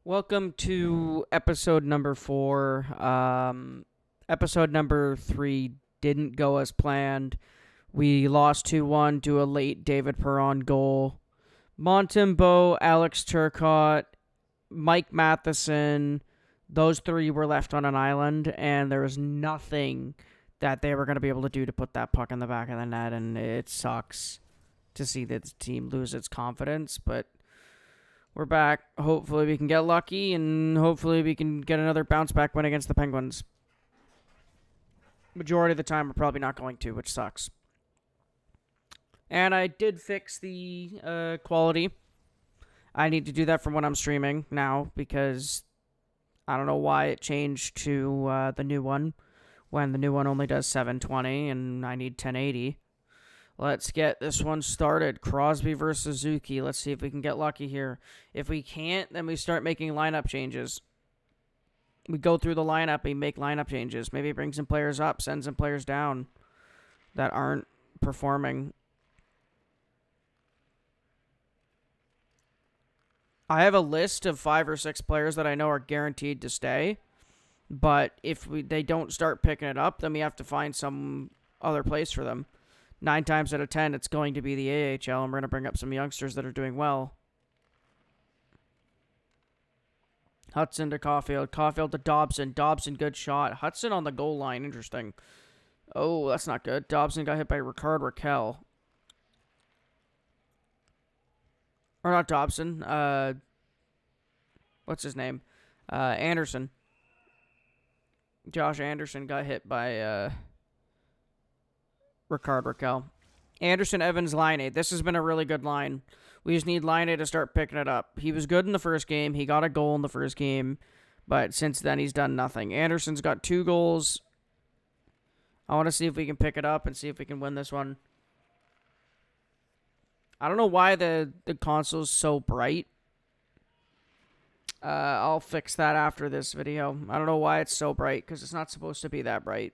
Welcome to episode number 4. Episode number 3 didn't go as planned. We lost 2-1 to a late David Perron goal. Montembeault, Alex Turcotte, Mike Matheson, those three were left on an island, and there was nothing that they were going to be able to do to put that puck in the back of the net, and it sucks to see that the team lose its confidence, but we're back. Hopefully we can get lucky, and hopefully we can get another bounce back win against the Penguins. Majority of the time we're probably not going to, which sucks. And I did fix the quality. I need to do that from when I'm streaming now, because I don't know why it changed to the new one, when the new one only does 720 and I need 1080. Let's get this one started. Crosby versus Suzuki. Let's see if we can get lucky here. If we can't, then we start making lineup changes. We go through the lineup and make lineup changes. Maybe bring some players up, send some players down that aren't performing. I have a list of 5 or 6 players that I know are guaranteed to stay. But if they don't start picking it up, then we have to find some other place for them. 9 times out of 10, it's going to be the AHL, and we're going to bring up some youngsters that are doing well. Hudson to Caulfield. Caulfield to Dobson. Dobson, good shot. Hudson on the goal line. Interesting. Oh, that's not good. Dobson got hit by Ricard Raquel. Or not Dobson. What's his name? Anderson. Josh Anderson got hit by Ricard Raquel. Anderson, Evans, Line. This has been a really good line. We just need Line to start picking it up. He was good in the first game. He got a goal in the first game. But since then, he's done nothing. Anderson's got 2 goals. I want to see if we can pick it up and see if we can win this one. I don't know why the console's so bright. I'll fix that after this video. I don't know why it's so bright, because it's not supposed to be that bright.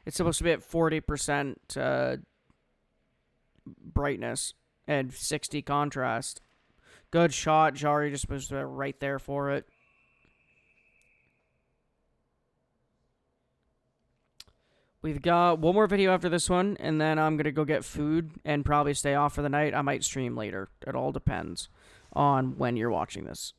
It's supposed to be at 40% brightness and 60 contrast. Good shot. Jari just was right there for it. We've got one more video after this one, and then I'm going to go get food and probably stay off for the night. I might stream later. It all depends on when you're watching this.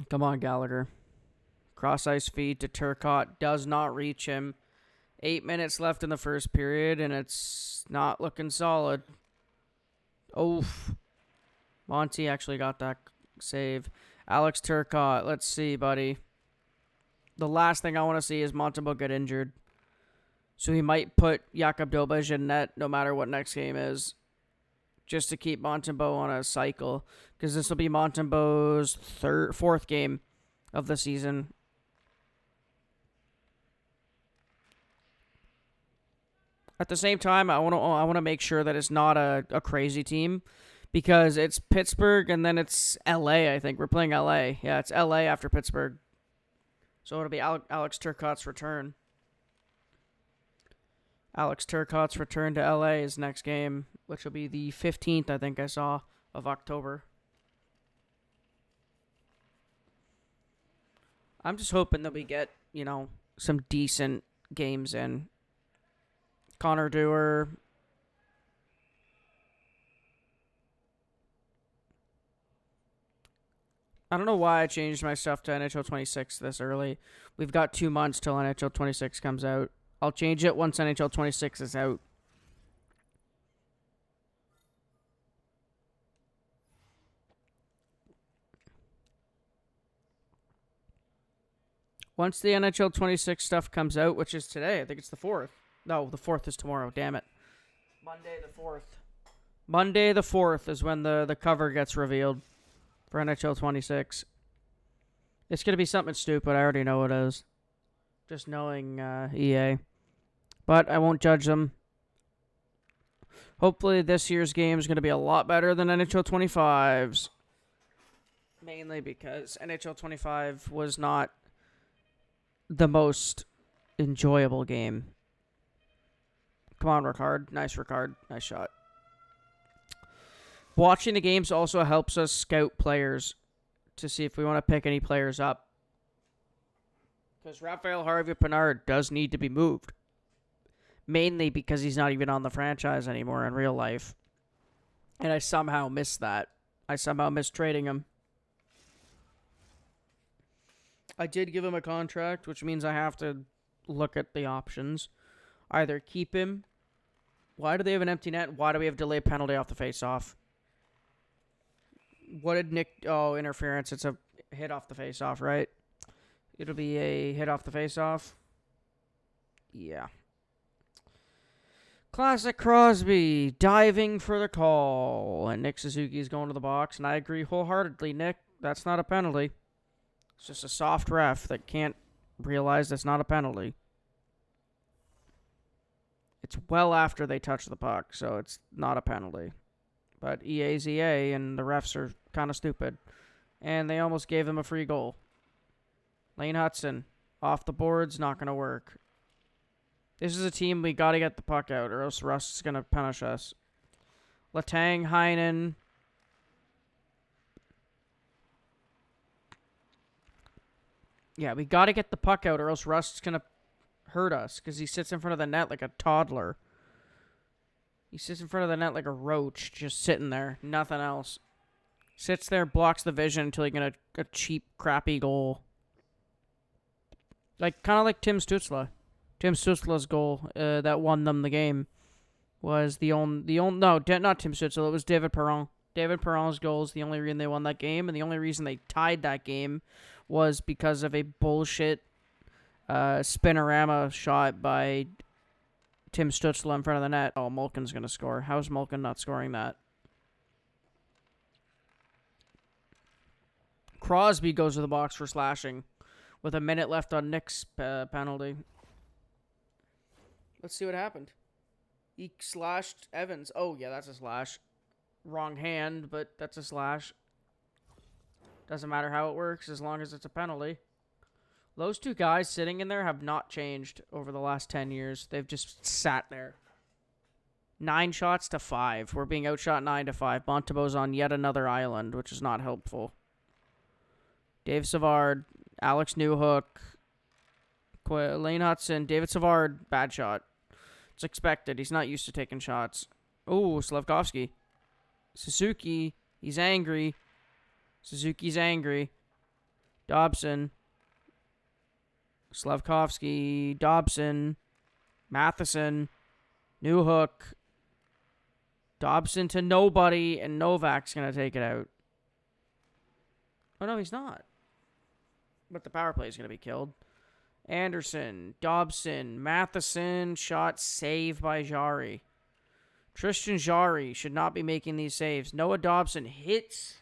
Come on, Gallagher. Cross-ice feed to Turcotte. Does not reach him. 8 minutes left in the first period, and it's not looking solid. Oof. Monty actually got that save. Alex Turcotte. Let's see, buddy. The last thing I want to see is Montembeault get injured. So he might put Jakub Dobaj in net no matter what next game is, just to keep Montembeault on a cycle, because this will be Montembeault's 4th game of the season. At the same time, I want to make sure that it's not a crazy team, because it's Pittsburgh and then it's LA. I think we're playing LA. Yeah, it's LA after Pittsburgh. So it'll be Alex Turcotte's return. Alex Turcotte's return to LA's next game, which will be the 15th, I think I saw, of October. I'm just hoping that we get, some decent games in. Connor Dewar. I don't know why I changed my stuff to NHL 26 this early. We've got 2 months till NHL 26 comes out. I'll change it once NHL 26 is out. Once the NHL 26 stuff comes out, which is today, I think it's the 4th. No, the 4th is tomorrow, damn it. Monday the 4th. Monday the 4th is when the cover gets revealed for NHL 26. It's going to be something stupid. I already know it is. Just knowing EA. But I won't judge them. Hopefully this year's game is going to be a lot better than NHL 25's. Mainly because NHL 25 was not the most enjoyable game. Come on, Ricard. Nice, Ricard. Nice shot. Watching the games also helps us scout players to see if we want to pick any players up. Because Raphael Harvey-Pinard does need to be moved. Mainly because he's not even on the franchise anymore in real life. And I somehow missed that. I somehow missed trading him. I did give him a contract, which means I have to look at the options. Either keep him. Why do they have an empty net? Why do we have delay penalty off the face-off? What did Nick... Oh, interference. It's a hit off the face-off, right? It'll be a hit off the face-off. Yeah. Classic Crosby diving for the call. And Nick Suzuki's going to the box. And I agree wholeheartedly, Nick. That's not a penalty. It's just a soft ref that can't realize that's not a penalty. It's well after they touch the puck, so it's not a penalty. But EA's EA, and the refs are kind of stupid. And they almost gave them a free goal. Lane Hudson, off the boards, not going to work. This is a team we got to get the puck out, or else Russ is going to punish us. Letang, Heinen. Yeah, we got to get the puck out, or else Russ is going to hurt us, because he sits in front of the net like a toddler. He sits in front of the net like a roach, just sitting there, nothing else. Sits there, blocks the vision until he can get a cheap, crappy goal. Like, kind of like Tim Stützle. Tim Stützle's goal that won them the game was not Tim Stützle, it was David Perron. David Perron's goal is the only reason they won that game, and the only reason they tied that game was because of a bullshit spinorama shot by Tim Stützle in front of the net. Oh, Malkin's going to score. How's Malkin not scoring that? Crosby goes to the box for slashing with a minute left on Nick's penalty. Let's see what happened. He slashed Evans. Oh, yeah, that's a slash. Wrong hand, but that's a slash. Doesn't matter how it works as long as it's a penalty. Those two guys sitting in there have not changed over the last 10 years. They've just sat there. 9 shots to 5. We're being outshot 9-5. Montebo's on yet another island, which is not helpful. Dave Savard, Alex Newhook, Lane Hudson, David Savard, bad shot. It's expected. He's not used to taking shots. Oh, Slavkovsky. Suzuki, he's angry. Suzuki's angry. Dobson. Slavkovsky, Dobson, Matheson, Newhook, Dobson to nobody, and Novak's going to take it out. Oh, no, he's not. But the power play is going to be killed. Anderson, Dobson, Matheson, shot saved by Jarry. Tristan Jarry should not be making these saves. Noah Dobson hits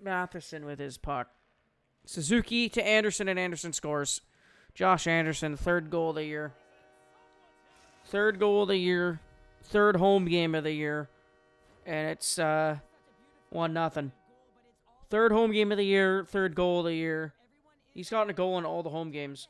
Matheson with his puck. Suzuki to Anderson, and Anderson scores. Josh Anderson, 3rd goal of the year. 3rd goal of the year. 3rd home game of the year. And it's 1-0. 3rd home game of the year. 3rd goal of the year. He's gotten a goal in all the home games.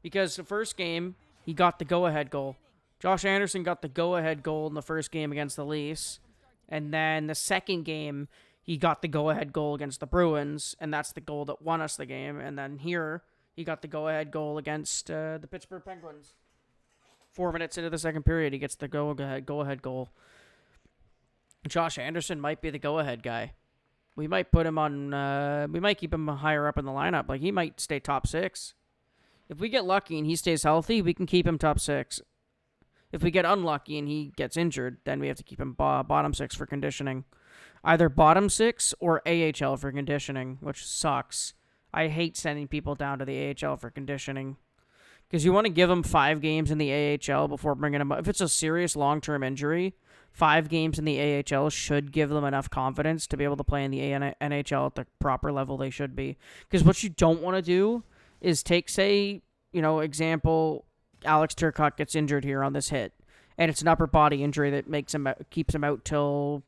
Because the first game, he got the go-ahead goal. Josh Anderson got the go-ahead goal in the first game against the Leafs. And then the second game, he got the go-ahead goal against the Bruins, and that's the goal that won us the game. And then here, he got the go-ahead goal against the Pittsburgh Penguins. 4 minutes into the second period, he gets the go-ahead goal. Josh Anderson might be the go-ahead guy. We might put him on. We might keep him higher up in the lineup. Like, he might stay top 6. If we get lucky and he stays healthy, we can keep him top 6. If we get unlucky and he gets injured, then we have to keep him bottom 6 for conditioning. Either bottom 6 or AHL for conditioning, which sucks. I hate sending people down to the AHL for conditioning. Because you want to give them 5 games in the AHL before bringing them up. If it's a serious long-term injury, 5 games in the AHL should give them enough confidence to be able to play in the NHL at the proper level they should be. Because what you don't want to do is take, say, example, Alex Turcotte gets injured here on this hit. and it's an upper body injury that keeps him out till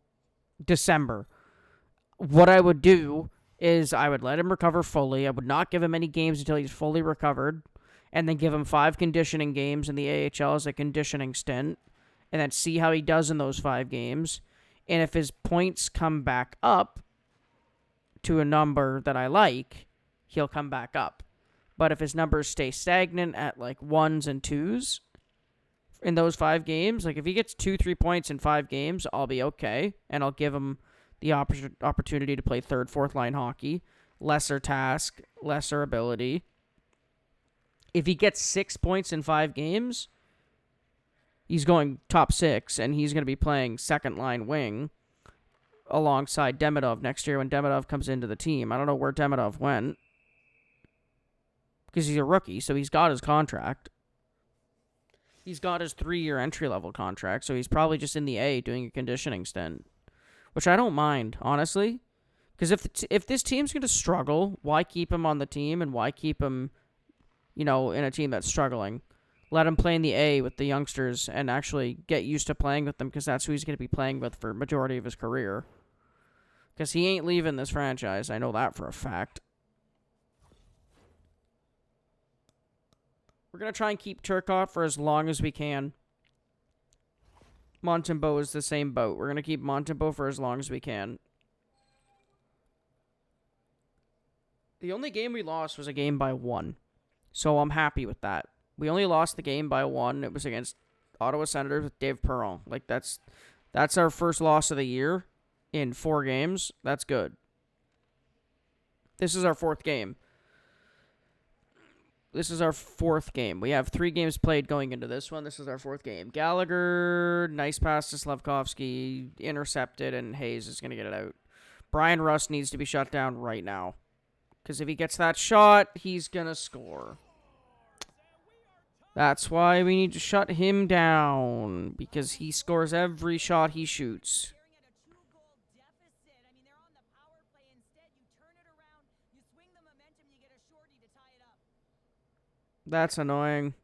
December. What I would do is I would let him recover fully. I would not give him any games until he's fully recovered, and then give him 5 conditioning games in the AHL as a conditioning stint, and then see how he does in those 5 games. And if his points come back up to a number that I like, he'll come back up. But if his numbers stay stagnant at like 1s and 2s in those 5 games, like if he gets 2-3 points in 5 games, I'll be okay, and I'll give him the opportunity to play third, fourth line hockey. Lesser task, lesser ability. If he gets 6 points in 5 games, he's going top 6, and he's going to be playing second line wing alongside Demidov next year when Demidov comes into the team. I don't know where Demidov went, because he's a rookie, so he's got his contract. He's got his 3-year entry-level contract, so he's probably just in the A doing a conditioning stint, which I don't mind, honestly. Because if this team's going to struggle, why keep him on the team, and why keep him, in a team that's struggling? Let him play in the A with the youngsters and actually get used to playing with them, because that's who he's going to be playing with for majority of his career. Because he ain't leaving this franchise. I know that for a fact. We're going to try and keep Turcotte for as long as we can. Montembeault is the same boat. We're going to keep Montembeault for as long as we can. The only game we lost was a game by 1. So I'm happy with that. We only lost the game by 1. It was against Ottawa Senators with Dave Perron. Like, that's our first loss of the year in 4 games. That's good. This is our 4th game. This is our 4th game. We have 3 games played going into this one. This is our 4th game. Gallagher, nice pass to Slavkovsky, intercepted, and Hayes is going to get it out. Bryan Rust needs to be shut down right now, because if he gets that shot, he's going to score. That's why we need to shut him down, because he scores every shot he shoots. That's annoying.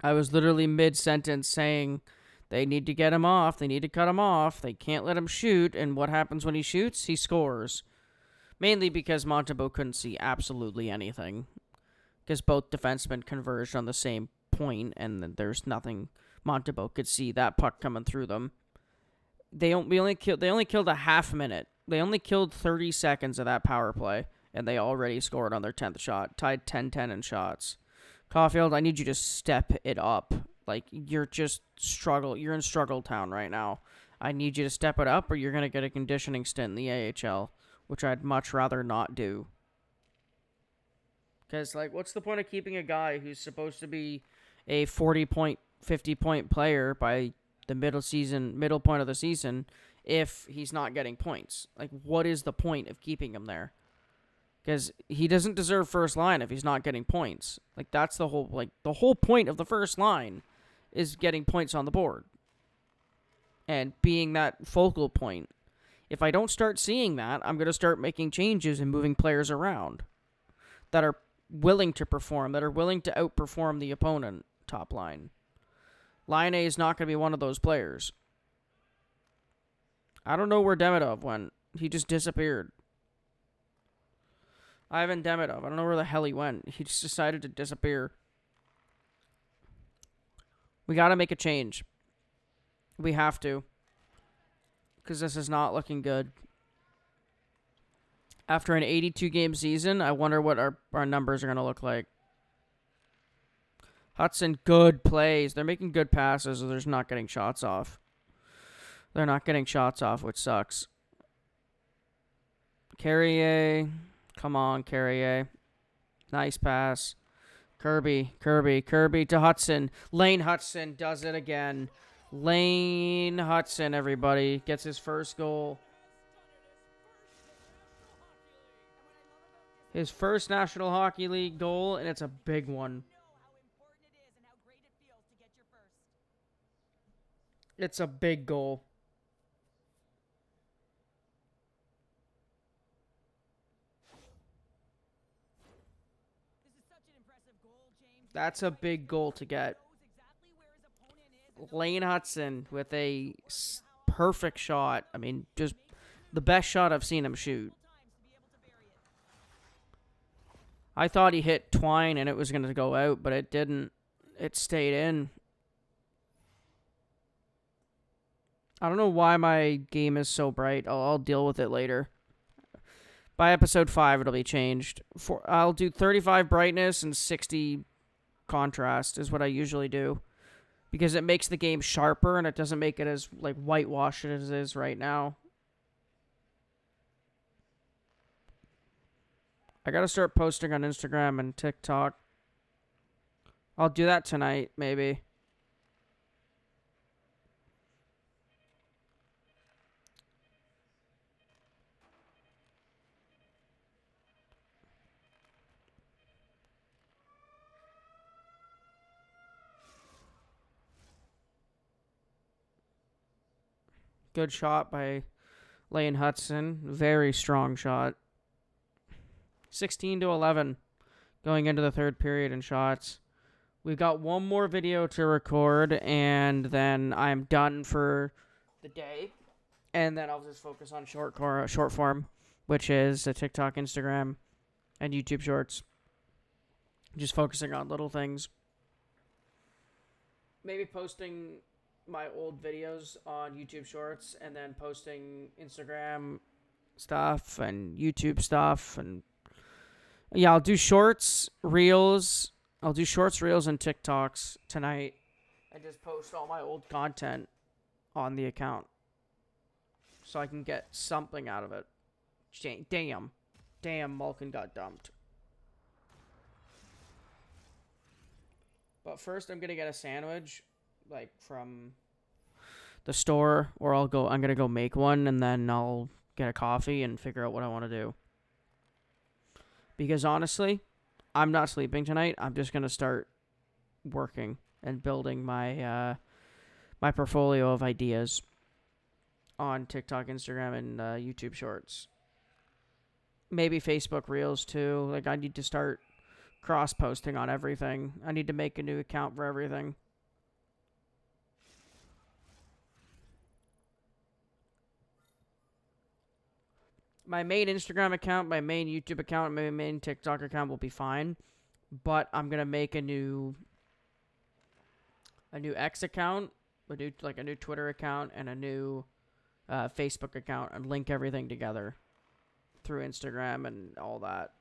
I was literally mid-sentence saying they need to get him off. They need to cut him off. They can't let him shoot. And what happens when he shoots? He scores. Mainly because Montembeault couldn't see absolutely anything. Because both defensemen converged on the same point, and there's nothing Montembeault could see that puck coming through them. They only killed a half minute. They only killed 30 seconds of that power play, and they already scored on their 10th shot, tied 10-10 in shots. Caulfield, I need you to step it up. Like, you're in struggle town right now. I need you to step it up, or you're going to get a conditioning stint in the AHL, which I'd much rather not do. Because, like, what's the point of keeping a guy who's supposed to be a 40-point, 50-point player by the middle point of the season if he's not getting points? Like, what is the point of keeping him there? Because he doesn't deserve first line if he's not getting points. Like, that's the whole point of the first line is getting points on the board. And being that focal point. If I don't start seeing that, I'm going to start making changes and moving players around that are willing to perform, that are willing to outperform the opponent top line. Line A is not going to be one of those players. I don't know where Demidov went. He just disappeared. Ivan Demidov. I don't know where the hell he went. He just decided to disappear. We got to make a change. We have to. Because this is not looking good. After an 82-game season, I wonder what our numbers are going to look like. Hudson, good plays. They're making good passes, so they're just not getting shots off. They're not getting shots off, which sucks. Carrier. Come on, Carrier. Nice pass. Kirby to Hudson. Lane Hudson does it again. Lane Hudson, everybody, gets his first goal. His first National Hockey League goal, and it's a big one. It's a big goal. That's a big goal to get. Lane Hudson with a perfect shot. I mean, just the best shot I've seen him shoot. I thought he hit Twine and it was going to go out, but it didn't. It stayed in. I don't know why my game is so bright. I'll deal with it later. By episode 5, it'll be changed. I'll do 35 brightness and 60 contrast is what I usually do. Because it makes the game sharper and it doesn't make it as like whitewashed as it is right now. I gotta start posting on Instagram and TikTok. I'll do that tonight, maybe. Good shot by Lane Hudson. Very strong shot. 16-11 going into the third period in shots. We've got one more video to record, and then I'm done for the day. And then I'll just focus on short form, which is a TikTok, Instagram, and YouTube Shorts. Just focusing on little things. Maybe posting my old videos on YouTube Shorts, and then posting Instagram stuff and YouTube stuff, and yeah, I'll do shorts, reels. I'll do shorts, reels, and TikToks tonight, and just post all my old content on the account, so I can get something out of it. Damn, Malkin got dumped. But first, I'm gonna get a sandwich, like from the store, or I'm gonna go make one, and then I'll get a coffee and figure out what I want to do. Because honestly, I'm not sleeping tonight. I'm just gonna start working and building my my portfolio of ideas on TikTok, Instagram, and YouTube Shorts. Maybe Facebook Reels too. Like, I need to start cross-posting on everything. I need to make a new account for everything. My main Instagram account, my main YouTube account, my main TikTok account will be fine, but I'm gonna make a new X account, a new Twitter account, and a new Facebook account, and link everything together through Instagram and all that.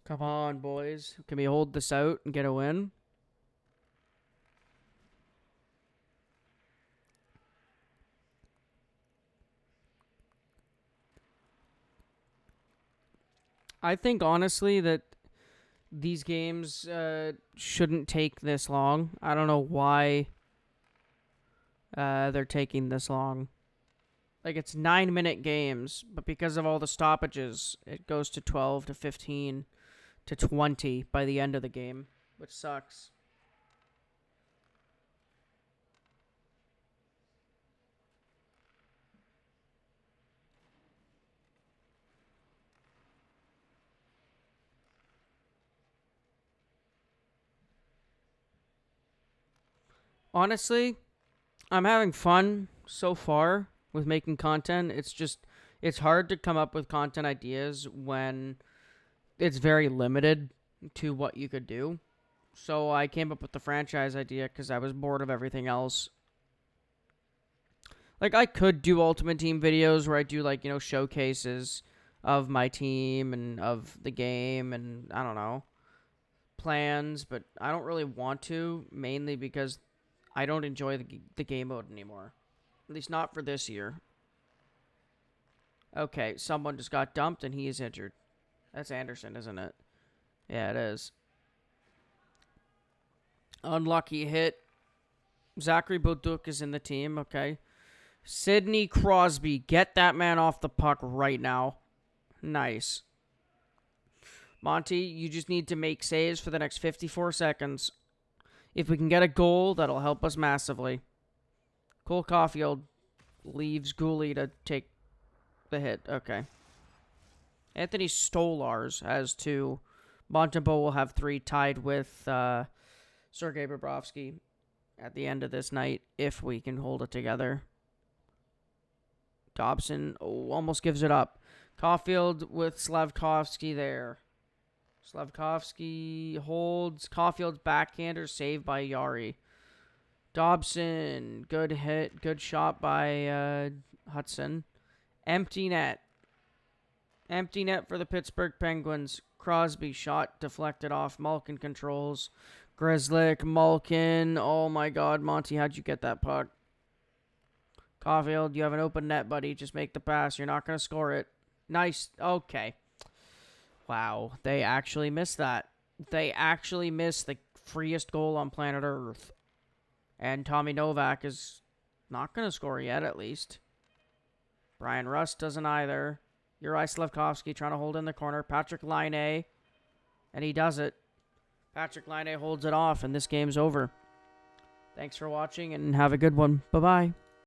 Come on, boys. Can we hold this out and get a win? I think, honestly, that these games shouldn't take this long. I don't know why they're taking this long. Like, it's 9-minute games, but because of all the stoppages, it goes to 12 to 15 to 20 by the end of the game, which sucks. Honestly, I'm having fun so far with making content. It's hard to come up with content ideas when it's very limited to what you could do. So I came up with the franchise idea because I was bored of everything else. Like, I could do Ultimate Team videos where I do, like, showcases of my team and of the game and, I don't know, plans, but I don't really want to, mainly because I don't enjoy the game mode anymore. At least not for this year. Okay, someone just got dumped and he is injured. That's Anderson, isn't it? Yeah, it is. Unlucky hit Zachary Boduk is in the team, okay. Sidney Crosby, get that man off the puck right now. Nice. Monty, you just need to make saves for the next 54 seconds. If we can get a goal, that'll help us massively. Cole Caulfield leaves Gooley to take the hit. Okay. Anthony Stolars has 2. Montembeau will have 3, tied with Sergei Bobrovsky at the end of this night, if we can hold it together. Dobson almost gives it up. Caulfield with Slavkovsky there. Slavkovsky holds. Caulfield's backhander saved by Yari. Dobson, good hit. Good shot by Hudson. Empty net. Empty net for the Pittsburgh Penguins. Crosby shot deflected off. Malkin controls. Grzelcyk, Malkin. Oh my god, Monty, how'd you get that puck? Caulfield, you have an open net, buddy. Just make the pass. You're not going to score it. Nice. Okay. Wow. They actually missed that. They actually missed the freest goal on planet Earth. And Tommy Novak is not going to score yet, at least. Brian Rust doesn't either. Uri Slavkovsky trying to hold in the corner. Patrick Laine. And he does it. Patrick Laine holds it off, and this game's over. Thanks for watching, and have a good one. Bye-bye.